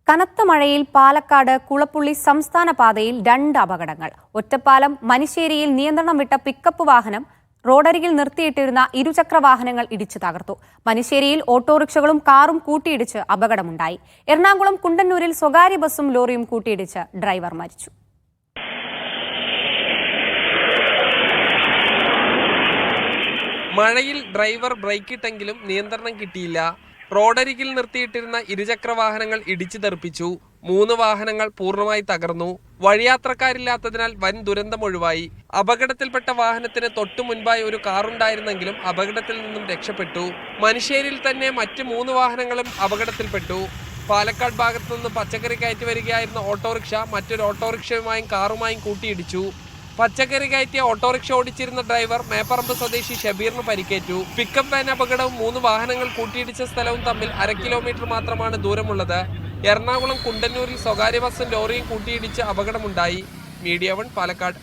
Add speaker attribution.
Speaker 1: കനത്ത മഴയിൽ പാലക്കാട് കുളപ്പുള്ളി സംസ്ഥാന പാതയിൽ 2 അപകടങ്ങൾ. ഒറ്റപ്പാലം മനിശ്ശേരിയിൽ നിയന്ത്രണം വിട്ട പിക്കപ്പ് വാഹനം റോഡരികിൽ നിർത്തിയിട്ടിരുന്ന ഇരുചക്ര വാഹനങ്ങൾ ഇടിച്ചു തകർത്തു. മനിശ്ശേരിയിൽ ഓട്ടോറിക്ഷകളും കാറും കൂട്ടിയിടിച്ച് അപകടമുണ്ടായി. എറണാകുളം കുണ്ടന്നൂരിൽ സ്വകാര്യ ബസും ലോറിയും കൂട്ടിയിടിച്ച് ഡ്രൈവർ മരിച്ചു.
Speaker 2: മഴയിൽ ഡ്രൈവർ ബ്രേക്കിട്ടെങ്കിലും നിയന്ത്രണം കിട്ടിയില്ല. റോഡരികിൽ നിർത്തിയിട്ടിരുന്ന ഇരുചക്ര വാഹനങ്ങൾ ഇടിച്ചു തെറിപ്പിച്ചു. 3 വാഹനങ്ങൾ പൂർണ്ണമായി തകർന്നു. വഴിയാത്രക്കാരില്ലാത്തതിനാൽ വൻ ദുരന്തം ഒഴിവായി. അപകടത്തിൽപ്പെട്ട വാഹനത്തിന് തൊട്ടു മുൻപായി ഒരു കാറുണ്ടായിരുന്നെങ്കിലും അപകടത്തിൽ നിന്നും രക്ഷപ്പെട്ടു. മനിശ്ശേരിയിൽ തന്നെ മറ്റ് 3 വാഹനങ്ങളും അപകടത്തിൽപ്പെട്ടു. പാലക്കാട് ഭാഗത്തു നിന്ന് പച്ചക്കറി കയറ്റി വരികയായിരുന്ന ഓട്ടോറിക്ഷ മറ്റൊരു ഓട്ടോറിക്ഷയുമായും കാറുമായും കൂട്ടിയിടിച്ചു. പച്ചക്കറി കയറ്റിയ ഓട്ടോറിക്ഷ ഓടിച്ചിരുന്ന ഡ്രൈവർ മേപ്പറമ്പ് സ്വദേശി ഷബീറിന് പരിക്കേറ്റു. പിക്കപ്പ് വാൻ അപകടവും 3 വാഹനങ്ങൾ കൂട്ടിയിടിച്ച സ്ഥലവും തമ്മിൽ 1/2 കിലോമീറ്റർ മാത്രമാണ് ദൂരമുള്ളത്. എറണാകുളം കുണ്ടന്നൂരിൽ സ്വകാര്യ ബസും ലോറിയും കൂട്ടിയിടിച്ച് അപകടമുണ്ടായി. മീഡിയ 1 പാലക്കാട്.